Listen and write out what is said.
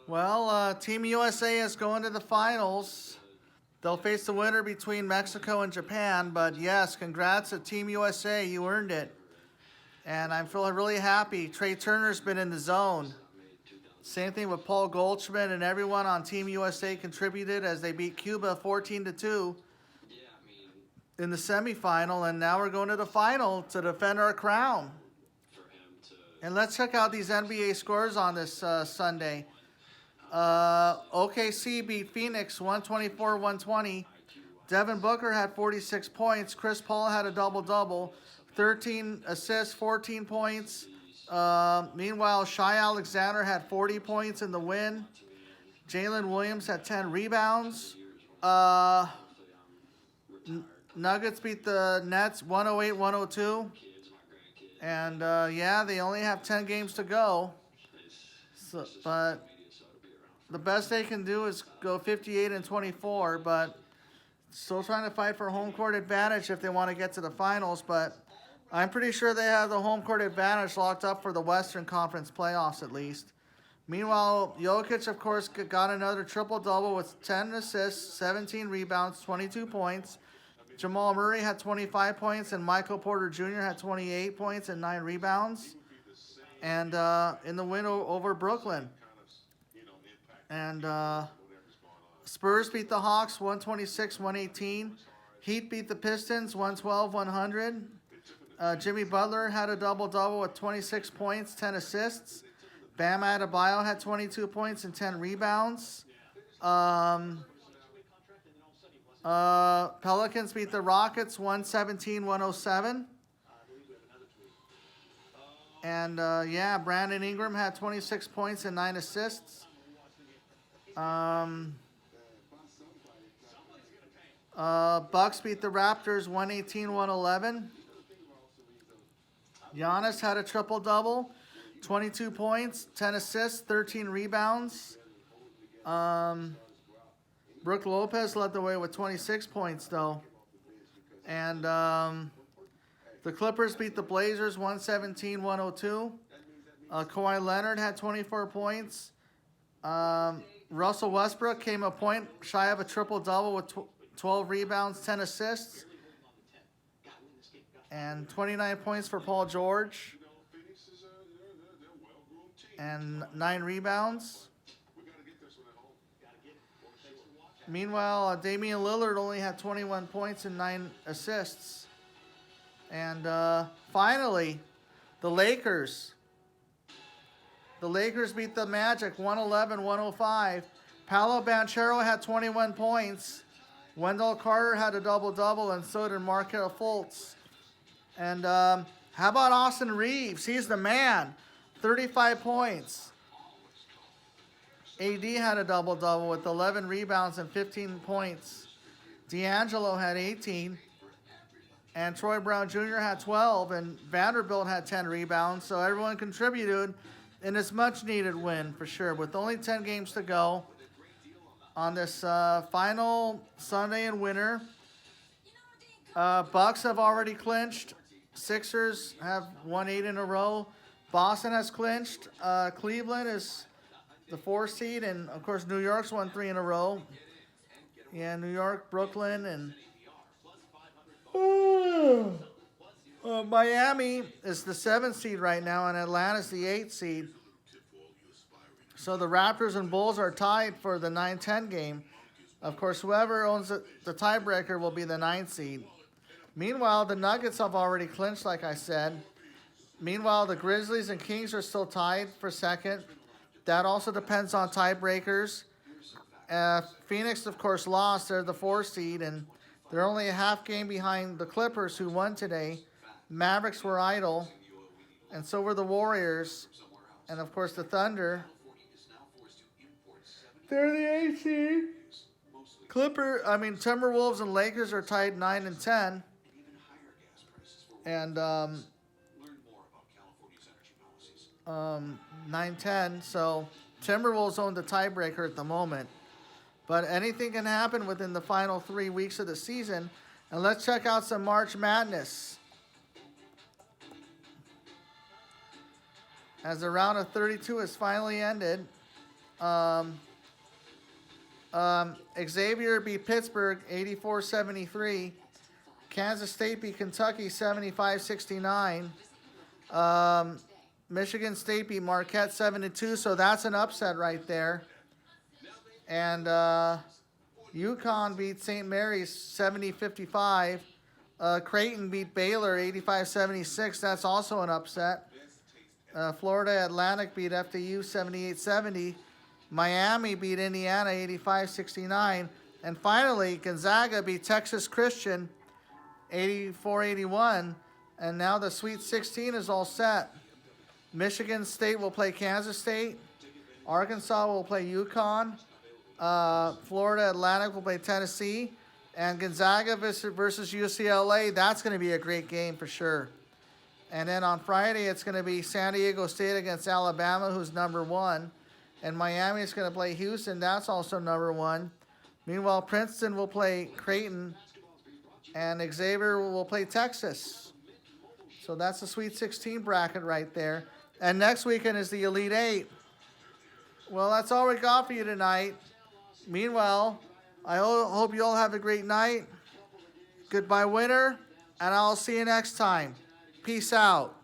Well, Team USA is going to the finals. They'll face the winner between Mexico and Japan. But yes, congrats to Team USA. You earned it. And I'm feeling really happy. Trey Turner's been in the zone. Same thing with Paul Goldschmidt, and everyone on Team USA contributed as they beat Cuba 14-2 in the semifinal. And now we're going to the final to defend our crown. And let's check out these NBA scores on this Sunday. OKC beat Phoenix 124-120. Devin Booker had 46 points. Chris Paul had a double-double. 13 assists, 14 points. Meanwhile, Shai Alexander had 40 points in the win. Jalen Williams had 10 rebounds. Nuggets beat the Nets 108-102. And, yeah, they only have 10 games to go. But the best they can do is go 58-24. But still trying to fight for home court advantage if they want to get to the finals. But I'm pretty sure they have the home court advantage locked up for the Western Conference playoffs at least. Meanwhile, Jokic, of course, got another triple-double with 10 assists, 17 rebounds, 22 points. Jamal Murray had 25 points, and Michael Porter Jr. had 28 points and 9 rebounds. And in the win over Brooklyn. And Spurs beat the Hawks 126-118. Heat beat the Pistons 112-100. Jimmy Butler had a double-double with 26 points, 10 assists. Bam Adebayo had 22 points and 10 rebounds. Pelicans beat the Rockets 117-107. And, yeah, Brandon Ingram had 26 points and 9 assists. Bucks beat the Raptors 118-111. Giannis had a triple-double, 22 points, 10 assists, 13 rebounds. Brook Lopez led the way with 26 points, though. And the Clippers beat the Blazers 117-102. Kawhi Leonard had 24 points. Russell Westbrook came a point shy of a triple-double with 12 rebounds, 10 assists. And 29 points for Paul George. And 9 rebounds. Meanwhile, Damian Lillard only had 21 points and 9 assists. And finally, the Lakers. The Lakers beat the Magic 111-105. Paolo Banchero had 21 points. Wendell Carter had a double-double, and so did Markelle Fultz. And how about Austin Reeves? He's the man. 35 points. AD had a double-double with 11 rebounds and 15 points. D'Angelo had 18. And Troy Brown Jr. had 12. And Vanderbilt had 10 rebounds. So everyone contributed in this much-needed win for sure. With only 10 games to go on this final Sunday in winter. Bucks have already clinched. Sixers have won 8 in a row. Boston has clinched. Cleveland is the 4 seed, and of course New York's won 3 in a row. Yeah, New York, Brooklyn, and Miami is the 7th seed right now, and Atlanta's the 8th seed. So the Raptors and Bulls are tied for the 9-10 game. Of course, whoever owns the tiebreaker will be the 9th seed. Meanwhile, the Nuggets have already clinched, like I said. Meanwhile, the Grizzlies and Kings are still tied for 2nd. That also depends on tiebreakers. Phoenix, of course, lost. They're the 4th seed, and they're only a half game behind the Clippers, who won today. Mavericks were idle, and so were the Warriors. And, of course, the Thunder. They're the 8th seed. Timberwolves and Lakers are tied 9 and 10. And 9-10. So Timberwolves own the tiebreaker at the moment. But anything can happen within the final 3 weeks of the season. And let's check out some March Madness. As the round of 32 has finally ended. Xavier beat Pittsburgh 84-73. Kansas State beat Kentucky 75-69. Michigan State beat Marquette 7-2, so that's an upset right there. And UConn beat St. Mary's 70-55. Creighton beat Baylor 85-76. That's also an upset. Florida Atlantic beat FAU 78-70. Miami beat Indiana 85-69. And finally, Gonzaga beat Texas Christian 84-81. And now the Sweet 16 is all set. Michigan State will play Kansas State. Arkansas will play UConn. Florida Atlantic will play Tennessee. And Gonzaga versus UCLA, that's going to be a great game for sure. And then on Friday, it's going to be San Diego State against Alabama, who's number 1. And Miami is going to play Houston. That's also number 1. Meanwhile, Princeton will play Creighton. And Xavier will play Texas. So that's the Sweet 16 bracket right there. And next weekend is the Elite 8. Well, that's all we got for you tonight. Meanwhile, I hope you all have a great night. Goodbye, winter. And I'll see you next time. Peace out.